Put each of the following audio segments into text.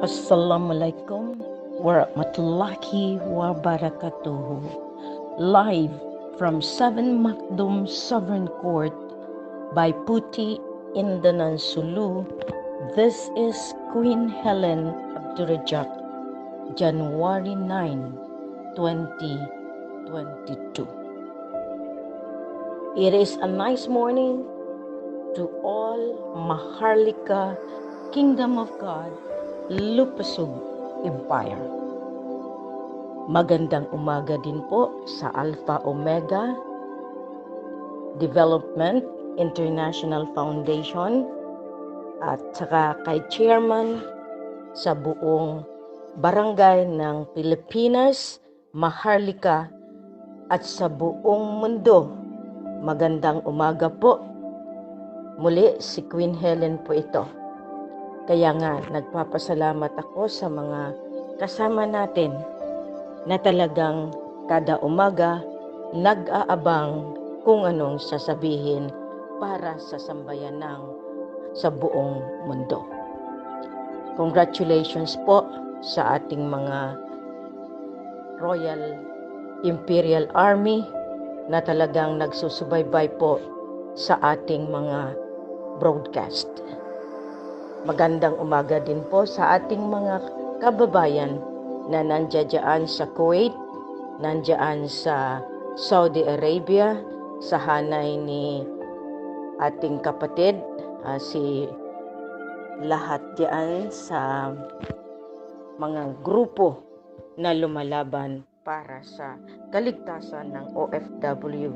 Assalamualaikum warahmatullahi wabarakatuh. Live from 7 Makdum Sovereign Court by Puti Indanan Sulu, this is Queen Helen Abdurrajak, January 9, 2022. It is a nice morning to all Maharlika Kingdom of God Lupasug Empire. Magandang umaga din po sa Alpha Omega Development International Foundation at saka kay Chairman sa buong barangay ng Pilipinas, Maharlika at sa buong mundo. Magandang umaga po. Muli si Queen Helen po ito. Kaya nga, nagpapasalamat ako sa mga kasama natin na talagang kada umaga nag-aabang kung anong sasabihin para sa sambayanang sa buong mundo. Congratulations po sa ating mga Royal Imperial Army na talagang nagsusubaybay po sa ating mga broadcast. Magandang umaga din po sa ating mga kababayan na nandiyan sa Kuwait, nandiyan sa Saudi Arabia, sa hanay ni ating kapatid, si lahat diyan sa mga grupo na lumalaban para sa kaligtasan ng OFW.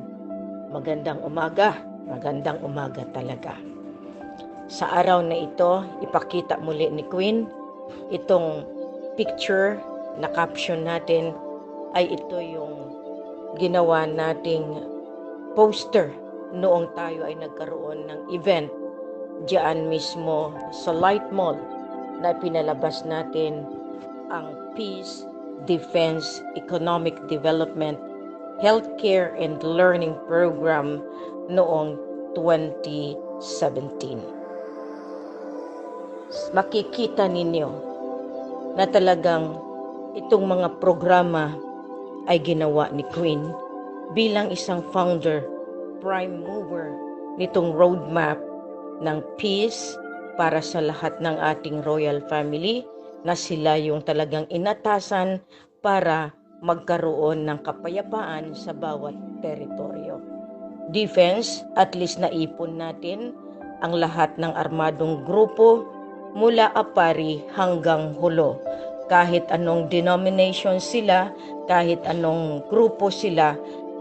Magandang umaga talaga. Sa araw na ito, ipakita muli ni Queen itong picture na caption natin ay ito yung ginawa nating poster noong tayo ay nagkaroon ng event diyan mismo sa Light Mall na pinalabas natin ang Peace, Defense, Economic Development, Healthcare and Learning Program noong 2017. Makikita ninyo na talagang itong mga programa ay ginawa ni Queen bilang isang founder, prime mover nitong roadmap ng peace para sa lahat ng ating royal family na sila yung talagang inatasan para magkaroon ng kapayapaan sa bawat teritoryo. Defense, at least naipon natin ang lahat ng armadong grupo mula Apari hanggang Hulo. Kahit anong denomination sila, kahit anong grupo sila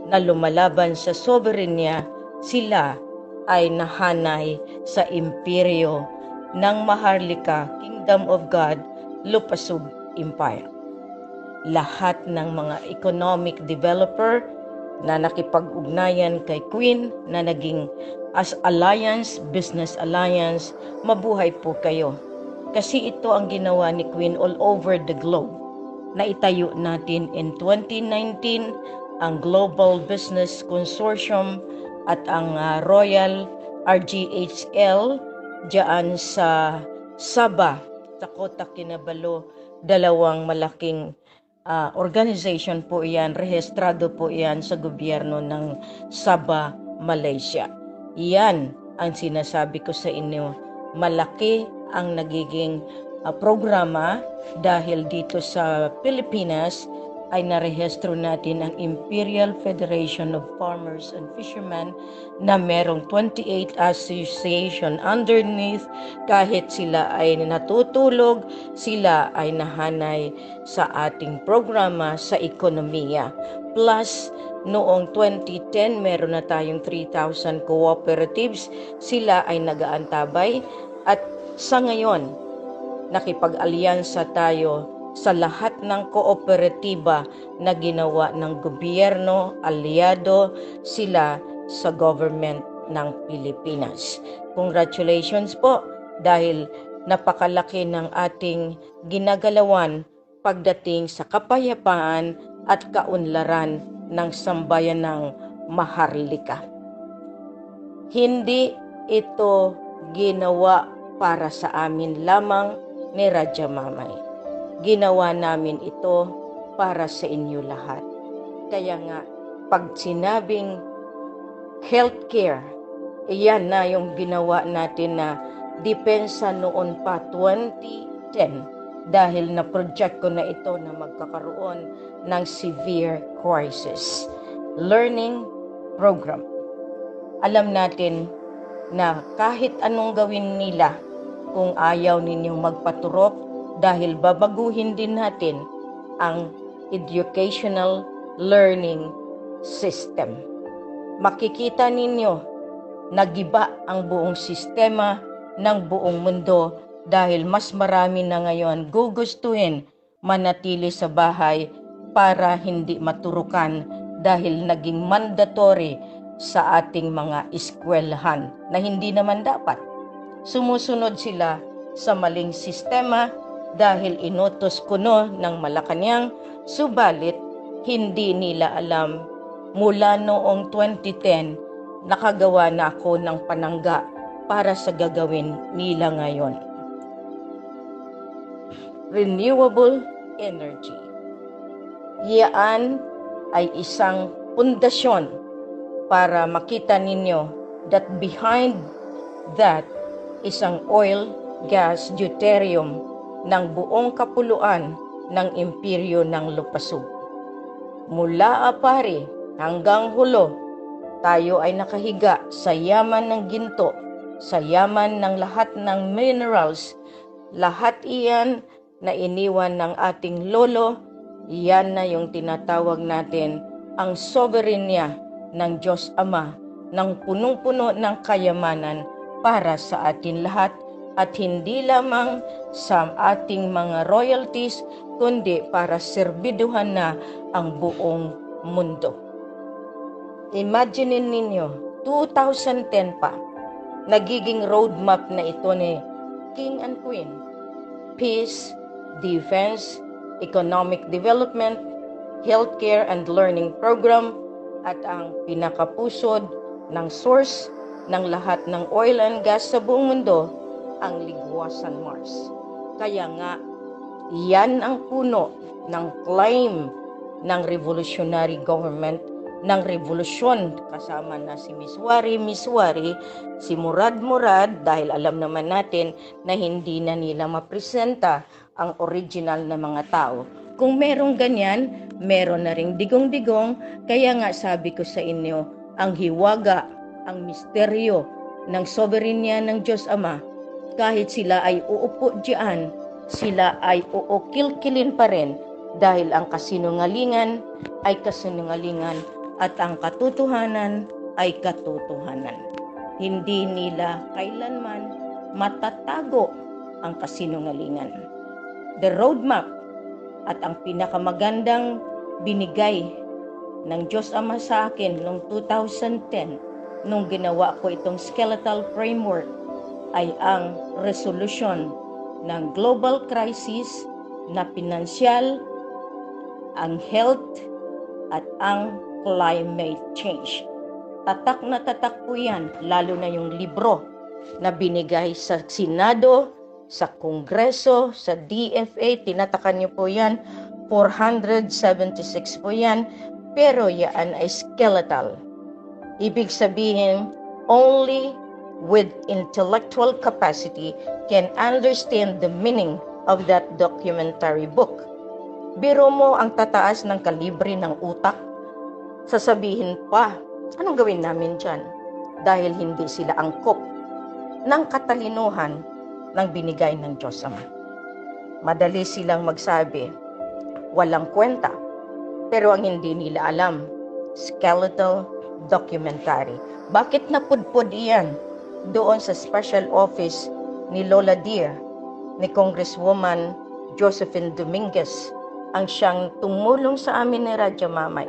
na lumalaban sa soberenya, sila ay nahanay sa imperyo ng Maharlika Kingdom of God Lupasug Empire. Lahat ng mga economic developer na nakipag-ugnayan kay Queen na naging as alliance, business alliance, mabuhay po kayo. Kasi ito ang ginawa ni Queen all over the globe. Naitayo natin in 2019 ang Global Business Consortium at ang Royal RGHL diyan sa Sabah, sa Kota Kinabalu. Dalawang malaking organization po iyan, rehistrado po iyan sa gobyerno ng Sabah, Malaysia. Iyan ang sinasabi ko sa inyo, malaki ang nagiging programa dahil dito sa Pilipinas ay narehistro natin ang Imperial Federation of Farmers and Fishermen na merong 28 association underneath. Kahit sila ay natutulog, sila ay nahanay sa ating programa sa ekonomiya. Plus, noong 2010, meron na tayong 3,000 cooperatives. Sila ay nag-aantabay at sa ngayon, nakipag-alyansa tayo sa lahat ng kooperatiba na ginawa ng gobyerno, aliado sila sa government ng Pilipinas. Congratulations po dahil napakalaki ng ating ginagalawan pagdating sa kapayapaan at kaunlaran ng sambayanang Maharlika. Hindi ito ginawa para sa amin lamang, ni Radya Mamay. Ginawa namin ito para sa inyo lahat. Kaya nga, pag sinabing healthcare, iyan na yung ginawa natin na depensa noon pa 2010 dahil na-project ko na ito na magkakaroon ng severe crisis. Learning program. Alam natin na kahit anong gawin nila, kung ayaw ninyong magpaturok dahil babaguhin din natin ang educational learning system. Makikita ninyo, nagiba ang buong sistema ng buong mundo dahil mas marami na ngayon gugustuhin manatili sa bahay para hindi maturukan dahil naging mandatory sa ating mga eskwelahan na hindi naman dapat. Sumusunod sila sa maling sistema dahil inutos kuno ng Malacanang, subalit hindi nila alam mula noong 2010 nakagawa na ako ng panangga para sa gagawin nila ngayon. Renewable energy. Yan ay isang pundasyon para makita ninyo that behind that isang oil, gas, deuterium ng buong kapuluan ng imperyo ng Lupasug. Mula Apari hanggang Hulo, tayo ay nakahiga sa yaman ng ginto, sa yaman ng lahat ng minerals. Lahat iyan na iniwan ng ating lolo, iyan na yung tinatawag natin ang soberenya ng Diyos Ama, ng punong-puno ng kayamanan para sa atin lahat at hindi lamang sa ating mga royalties kundi para serbiduhan na ang buong mundo. Imagine ninyo, 2010 pa, nagiging roadmap na ito ni King and Queen. Peace, defense, economic development, healthcare and learning program, at ang pinakapusod ng source ng lahat ng oil and gas sa buong mundo, ang Ligwasan Mars. Kaya nga, yan ang puno ng claim ng revolutionary government, ng revolusyon kasama na si Miswari, si Murad, dahil alam naman natin na hindi na nila mapresenta ang original na mga tao. Kung merong ganyan, meron na ring digong-digong, kaya nga sabi ko sa inyo, ang hiwaga, ang misteryo ng soberenya ng Diyos Ama, kahit sila ay uupo diyan, sila ay uukilkilin pa rin dahil ang kasinungalingan ay kasinungalingan at ang katotohanan ay katotohanan. Hindi nila kailanman matatago ang kasinungalingan. The roadmap at ang pinakamagandang binigay ng Diyos Ama sa akin noong 2010 nung ginawa ko itong skeletal framework ay ang resolution ng global crisis na pinansyal, ang health at ang climate change. Tatak na tatak po yan, lalo na yung libro na binigay sa Senado, sa Kongreso, sa DFA, tinatakan niyo po yan, 476 po yan, pero yan ay skeletal. Ibig sabihin, only with intellectual capacity can understand the meaning of that documentary book. Biro mo ang tataas ng kalibre ng utak, sasabihin pa, anong gawin namin dyan? Dahil hindi sila angkop ng katalinuhan ng binigay ng Diyos Ama. Madali silang magsabi, walang kwenta, pero ang hindi nila alam, skeletal documentary. Bakit napudpod iyan doon sa special office ni Lola Dear, ni Congresswoman Josephine Dominguez, ang siyang tumulong sa amin ni Radya Mamay.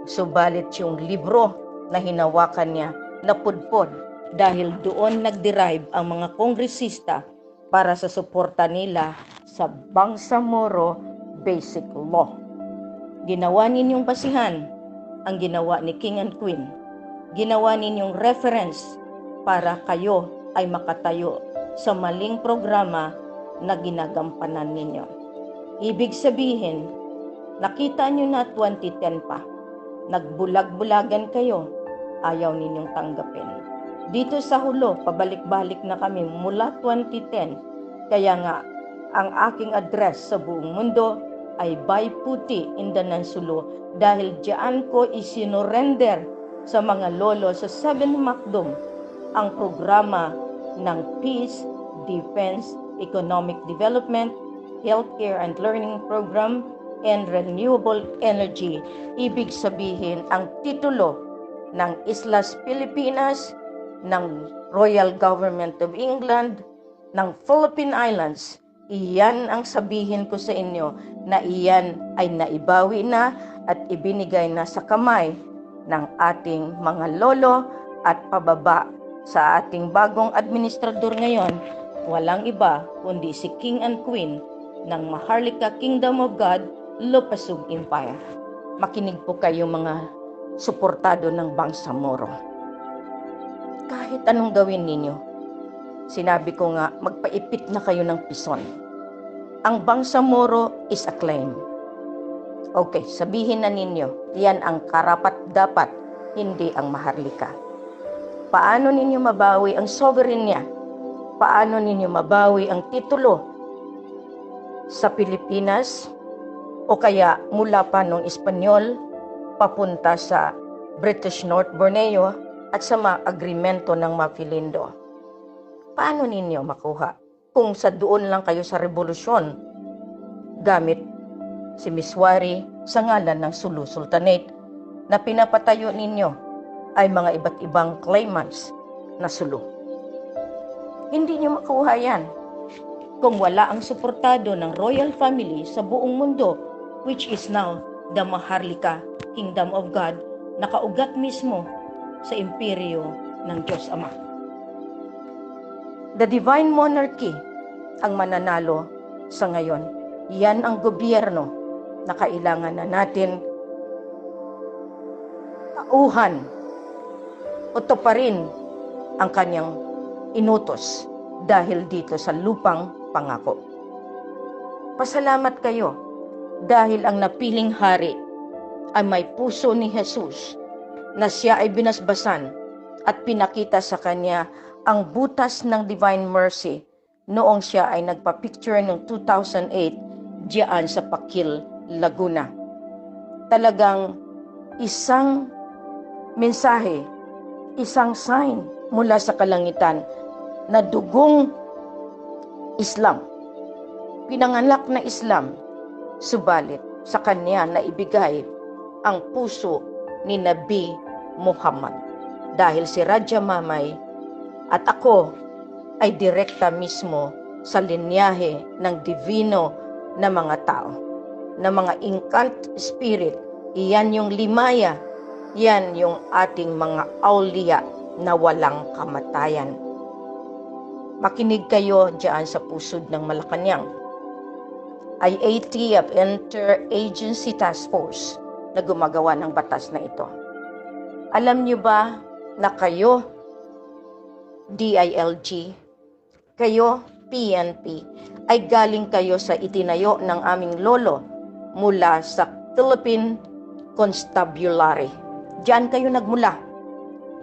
Subalit yung libro na hinawakan niya napudpod dahil doon nag-derive ang mga kongresista para sa suporta nila sa Bangsamoro Basic Law. Ginawa ninyong basihan ang ginawa ni King and Queen. Ginawa ninyong reference para kayo ay makatayo sa maling programa na ginagampanan ninyo. Ibig sabihin, nakita nyo na 2010 pa, nagbulag-bulagan kayo, ayaw ninyong tanggapin. Dito sa Hulo, pabalik-balik na kami mula 2010, kaya nga, ang aking address sa buong mundo ay Bay Puti, Indanan Sulu, dahil diyan ko isinorender sa mga lolo sa 7 Macdom ang programa ng Peace, Defense, Economic Development, Healthcare and Learning Program, and Renewable Energy. Ibig sabihin, ang titulo ng Islas Pilipinas, ng Royal Government of England, ng Philippine Islands, iyan ang sabihin ko sa inyo na iyan ay naibawi na at ibinigay na sa kamay ng ating mga lolo at pababa sa ating bagong administrador ngayon, walang iba kundi si King and Queen ng Maharlika Kingdom of God, Lopasug Empire. Makinig po kayo mga suportado ng Bangsamoro. Kahit anong gawin ninyo, sinabi ko nga, magpaipit na kayo ng pison. Ang Bangsamoro is a claim. Okay, sabihin na ninyo, yan ang karapat-dapat, hindi ang Maharlika. Paano ninyo mabawi ang sovereign niya? Paano ninyo mabawi ang titulo sa Pilipinas? O kaya mula pa nung Espanyol, papunta sa British North Borneo at sa mga agrimento ng Mafilindo. Paano ninyo makuha? Kung sa doon lang kayo sa revolusyon, gamit si Miswari sa ngalan ng Sulu Sultanate na pinapatayo ninyo ay mga iba't ibang claimants na Sulu. Hindi nyo makuha yan kung wala ang suportado ng royal family sa buong mundo, which is now the Maharlika Kingdom of God, nakaugat mismo sa imperyo ng Diyos Ama. The Divine Monarchy ang mananalo sa ngayon. Yan ang gobyerno na kailangan na natin tauhan o tuparin ang kanyang inutos dahil dito sa lupang pangako. Pasalamat kayo dahil ang napiling hari ay may puso ni Jesus na siya ay binasbasan at pinakita sa kanya ang butas ng Divine Mercy noong siya ay nagpa-picture noong 2008 diyan sa Pakil, Laguna. Talagang isang mensahe, isang sign mula sa kalangitan na dugong Islam, pinanganak na Islam, subalit sa kanya na ibigay ang puso ni Nabi Muhammad. Dahil si Raja Mamay at ako ay direkta mismo sa linyahe ng divino na mga tao, na mga incant spirit. Iyan yung limaya, yan yung ating mga aulia na walang kamatayan. Makinig kayo diyan sa pusod ng Malacanang. Ay ATF, Interagency Task Force, na gumagawa ng batas na ito. Alam niyo ba na kayo, DILG, kayo, PNP, ay galing kayo sa itinayo ng aming lolo mula sa Philippine Constabulary. Diyan kayo nagmula.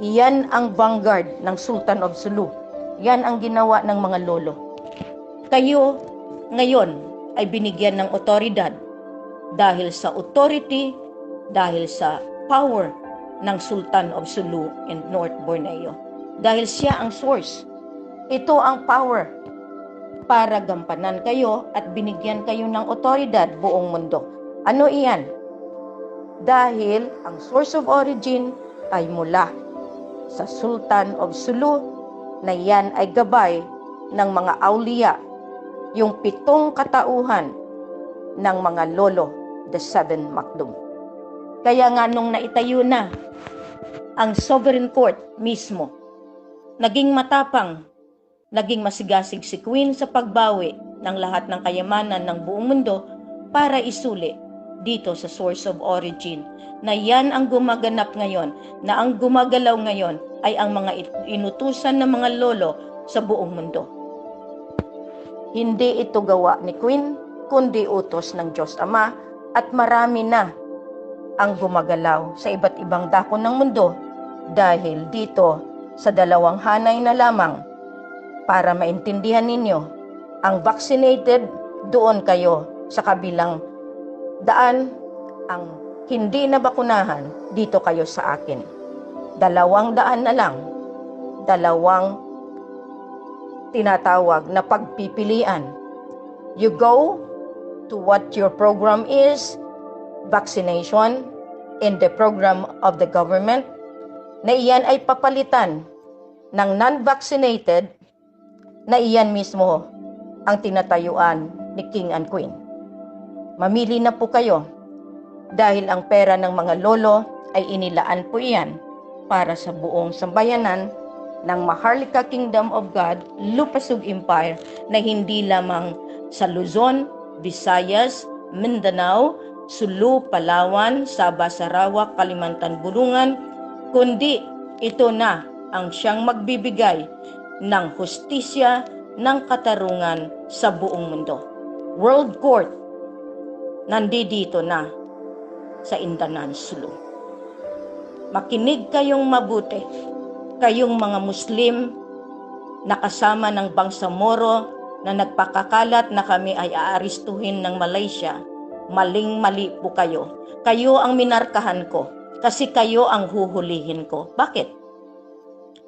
Iyan ang vanguard ng Sultan of Sulu. Yan ang ginawa ng mga lolo. Kayo ngayon ay binigyan ng otoridad dahil sa authority, dahil sa power ng Sultan of Sulu and North Borneo. Dahil siya ang source. Ito ang power para gampanan kayo at binigyan kayo ng otoridad buong mundo. Ano iyan? Dahil ang source of origin ay mula sa Sultan of Sulu na yan ay gabay ng mga aulia, yung 7 katauhan ng mga lolo, the 7 Macdom. Kaya nga nung naitayo na ang Sovereign Court mismo, naging matapang, naging masigasig si Queen sa pagbawi ng lahat ng kayamanan ng buong mundo para isuli dito sa source of origin na yan ang gumaganap ngayon, na ang gumagalaw ngayon ay ang mga inutusan ng mga lolo sa buong mundo. Hindi ito gawa ni Queen, kundi utos ng Diyos Ama, at marami na ang gumagalaw sa iba't ibang dako ng mundo dahil dito sa dalawang hanay na lamang. Para maintindihan ninyo, ang vaccinated, doon kayo sa kabilang daan. Ang hindi na bakunahan, dito kayo sa akin. 200 na lang, dalawang tinatawag na pagpipilian. You go to what your program is, vaccination, in the program of the government, na iyan ay papalitan ng non-vaccinated, na iyan mismo ang tinatayuan ni King and Queen. Mamili na po kayo dahil ang pera ng mga lolo ay inilaan po iyan para sa buong sambayanan ng Maharlika Kingdom of God, Lupasug Empire, na hindi lamang sa Luzon, Visayas, Mindanao, Sulu, Palawan, Sabah, Sarawak, Kalimantan, Bulungan, kundi ito na ang siyang magbibigay ng hustisya, ng katarungan sa buong mundo. World Court, nandito na sa Indanan, Sulu. Makinig kayong mabuti, kayong mga Muslim na kasama ng Bangsamoro na nagpakakalat na kami ay aaristuhin ng Malaysia. Maling-mali po kayo. Kayo ang minarkahan ko kasi kayo ang huhulihin ko. Bakit?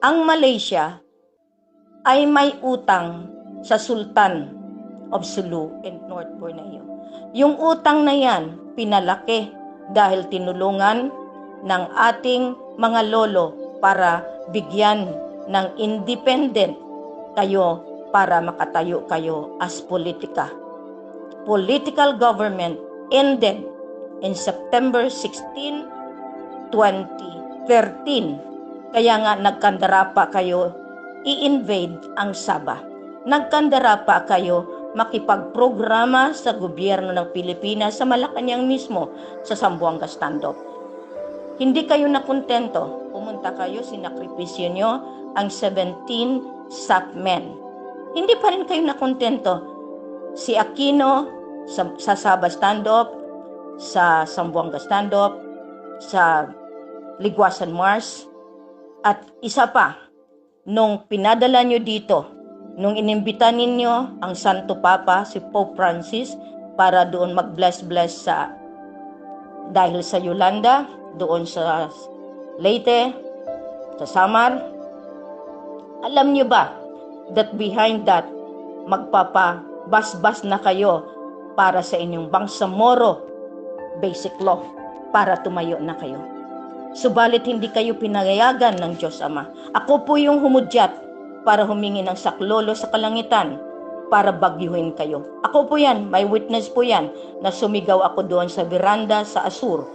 Ang Malaysia ay may utang sa Sultan of Sulu and North Borneo. Yung utang na yan, pinalaki dahil tinulungan ng ating mga lolo para bigyan ng independent kayo para makatayo kayo as politika. Political government ended in September 16, 2013. Kaya nga nagkandara pa kayo i-invade ang Sabah. Nagkandara pa kayo makipagprograma sa gobyerno ng Pilipinas sa Malacanang mismo sa Zamboanga standoff. Hindi kayo nakontento. Pumunta kayo, sinakripisyo nyo ang 17 sapmen. Hindi pa rin kayo nakontento. Si Aquino sa Sabah standoff, sa Zamboanga standoff, sa Ligwasan Mars, at isa pa, nung pinadala nyo dito, nung inimbita ninyo ang Santo Papa, si Pope Francis, para doon mag-bless-bless dahil sa Yolanda, doon sa Leyte, sa Samar. Alam nyo ba that behind that, magpapabasbas na kayo para sa inyong Bangsamoro basic law para tumayo na kayo. Subalit hindi kayo pinayagan ng Diyos Ama. Ako po yung humudyat para humingi ng saklolo sa kalangitan para bagyuhin kayo. Ako po yan, may witness po yan, na sumigaw ako doon sa veranda sa Asur.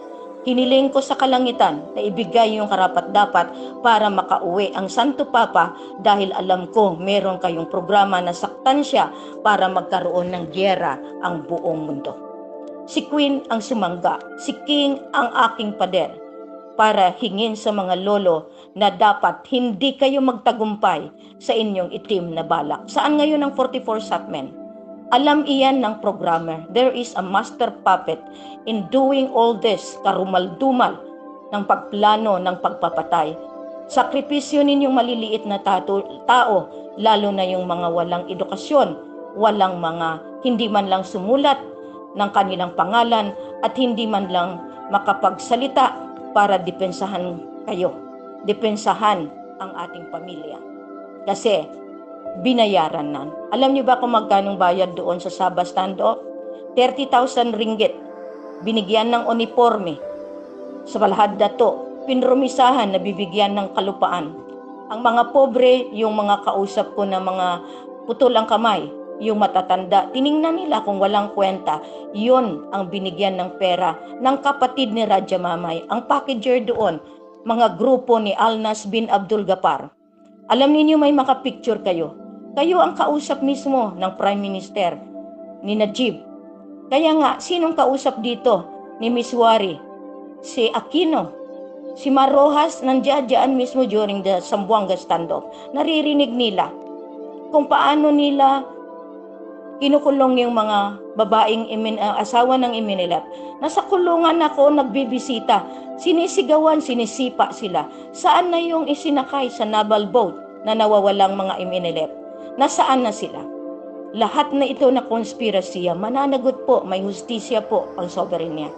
Hiniling ko sa kalangitan na ibigay yung karapat-dapat para makauwi ang Santo Papa dahil alam ko meron kayong programa na saktan siya para magkaroon ng gyera ang buong mundo. Si Queen ang sumangga, si King ang aking pader, para hingin sa mga lolo na dapat hindi kayo magtagumpay sa inyong itim na balak. Saan ngayon ang 44 sapmen? Alam iyan ng programmer. There is a master puppet in doing all this, karumal-dumal ng pagplano ng pagpapatay. Sakripisyo ninyong maliliit na tao, lalo na yung mga walang edukasyon, walang mga hindi man lang sumulat ng kanilang pangalan at hindi man lang makapagsalita para depensahan kayo, depensahan ang ating pamilya. Kasi binayaran na. Alam niyo ba kung magkanong bayad doon sa Sabah standoff? 30,000 ringgit. Binigyan ng uniforme. Sa Balahad Dato, pinrumisahan na bibigyan ng kalupaan. Ang mga pobre, yung mga kausap ko na mga putol ang kamay, yung matatanda, tiningnan nila kung walang kwenta, yun ang binigyan ng pera ng kapatid ni Raja Mamay. Ang packager doon, mga grupo ni Alnas bin Abdul Gapar. Alam niyo may makapicture kayo. Kayo ang kausap mismo ng Prime Minister ni Najib. Kaya nga, sinong kausap dito ni Miss Wari? Si Aquino. Si Marojas nandiyan mismo during the Zamboanga standoff. Naririnig nila kung paano nila kinukulong yung mga babaeng asawa ng Iminilep. Nasa kulungan ako, nagbibisita. Sinisigawan, sinisipa sila. Saan na yung isinakay sa naval boat na nawawalang mga Iminilep? Nasaan na sila? Lahat na ito na konspirasiya, mananagot po, may hustisya po ang soberenya.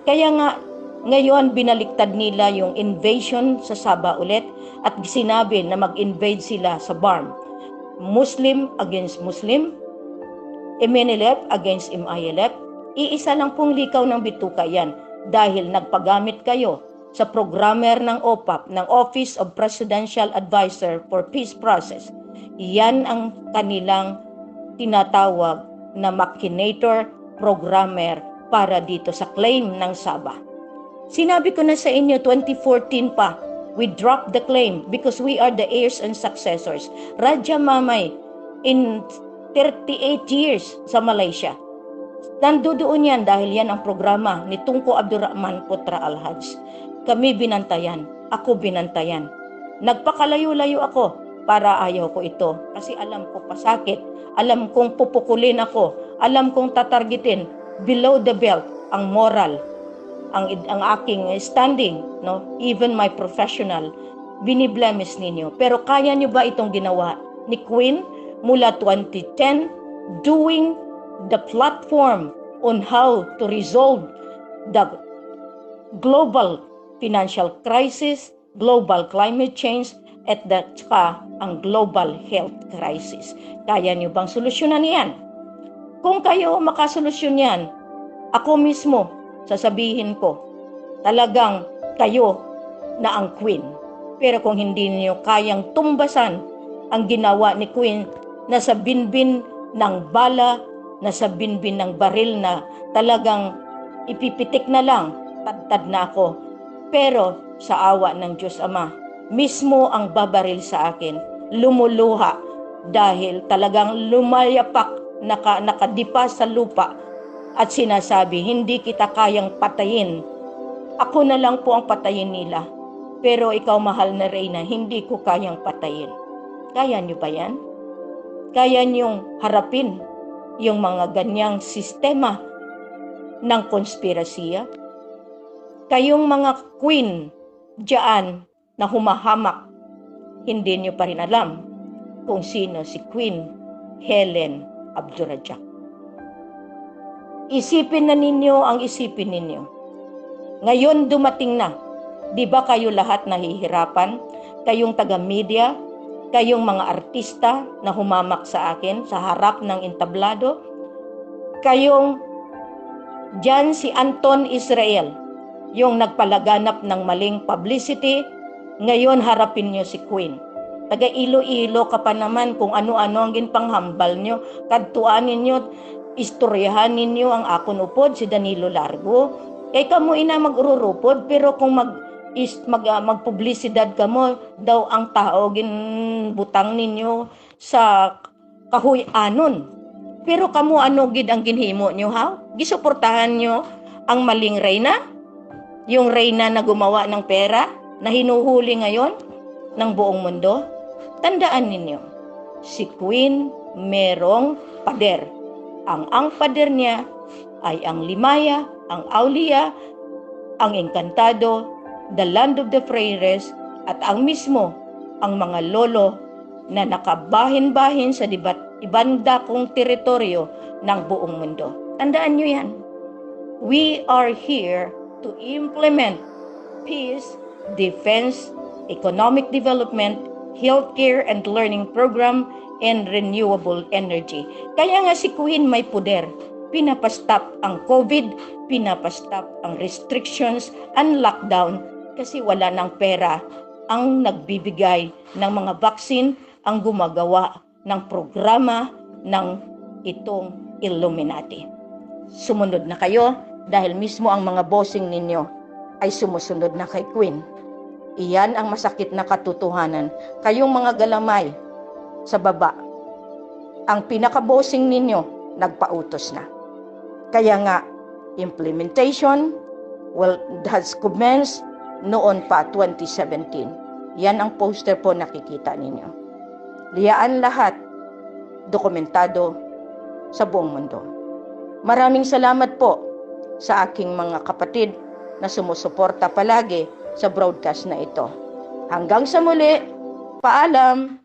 Kaya nga, ngayon binaliktad nila yung invasion sa Sabah ulit at sinabi na mag-invade sila sa Barm. Muslim against Muslim, Iminilep against Imayelep, iisa lang pong likaw ng bituka yan dahil nagpagamit kayo sa programmer ng OPAP, ng Office of Presidential Advisor for Peace Process. Yan ang kanilang tinatawag na machinator, programmer para dito sa claim ng Sabah. Sinabi ko na sa inyo, 2014 pa, we dropped the claim because we are the heirs and successors. Raja Mamay, in 38 years sa Malaysia. Nandoon yan dahil yan ang programa ni Tunku Abdul Rahman Putra Al-Haj. Kami binantayan, ako binantayan. Nagpakalayo-layo ako para ayaw ko ito kasi alam ko pasakit, alam kong pupukulin ako, alam kong tatargetin below the belt ang moral, ang aking standing, no? Even my professional, biniblemis ninyo. Pero kaya nyo ba itong ginawa ni Queen mula 2010, doing the platform on how to resolve the global financial crisis, global climate change, at ang global health crisis. Kaya nyo bang solusyonan yan? Kung kayo makasolusyon yan, ako mismo, sasabihin ko, talagang kayo na ang Queen. Pero kung hindi niyo kayang tumbasan ang ginawa ni Queen, nasa binbin ng bala, nasa binbin ng baril na talagang ipipitik na lang, tad na ako. Pero sa awa ng Diyos Ama, mismo ang babaril sa akin, lumuluha dahil talagang lumayapak, nakadipa sa lupa at sinasabi, hindi kita kayang patayin. Ako na lang po ang patayin nila. Pero ikaw, mahal na Reyna, hindi ko kayang patayin. Kaya niyo ba yan? Kaya niyong harapin yung mga ganyang sistema ng konspirasiya? Kayong mga queen diyan na humahamak, hindi niyo pa rin alam kung sino si Queen Helen Abdurrahman. Isipin na ninyo ang isipin ninyo. Ngayon dumating na, di ba kayo lahat nahihirapan? Kayong taga-media, kayong mga artista na humamak sa akin sa harap ng entablado, kayong dyan si Anton Israel, yung nagpalaganap ng maling publicity, ngayon harapin nyo si Queen. Taga Iloilo ka pa naman kung ano-ano ang ginpanghambal nyo, kadtuan ninyo, istoryahan ninyo ang akon upod si Danilo Largo. Kay kamo ina mag-ururupod, pero kung magpublisidad ka mo, daw ang tao ginbutang ninyo sa kahuy-anon. Pero kamo ano gid ang ginhimo nyo, ha? Gisuportahan nyo ang maling Reyna? Yung Reyna na gumawa ng pera, na hinuhuli ngayon ng buong mundo? Tandaan ninyo, si Queen merong pader. Ang pader niya ay ang Limaya, ang Aulia, ang Encantado, the land of the Freyres, at ang mismo ang mga lolo na nakabahin-bahin sa ibanda kong teritoryo ng buong mundo. Tandaan nyo yan. We are here to implement peace, defense, economic development, healthcare and learning program, and renewable energy. Kaya nga si Queen may poder. Pinapastop ang COVID, pinapastop ang restrictions, ang lockdown, kasi wala ng pera ang nagbibigay ng mga vaccine, ang gumagawa ng programa ng itong Illuminati. Sumunod na kayo dahil mismo ang mga bossing ninyo ay sumusunod na kay Queen. Iyan ang masakit na katotohanan. Kayong mga galamay sa baba, ang pinaka-bossing ninyo nagpautos na. Kaya nga, implementation has commenced noon pa 2017. Yan ang poster po nakikita ninyo. Liyaan lahat, dokumentado sa buong mundo. Maraming salamat po sa aking mga kapatid na sumusuporta palagi sa broadcast na ito. Hanggang sa muli, paalam!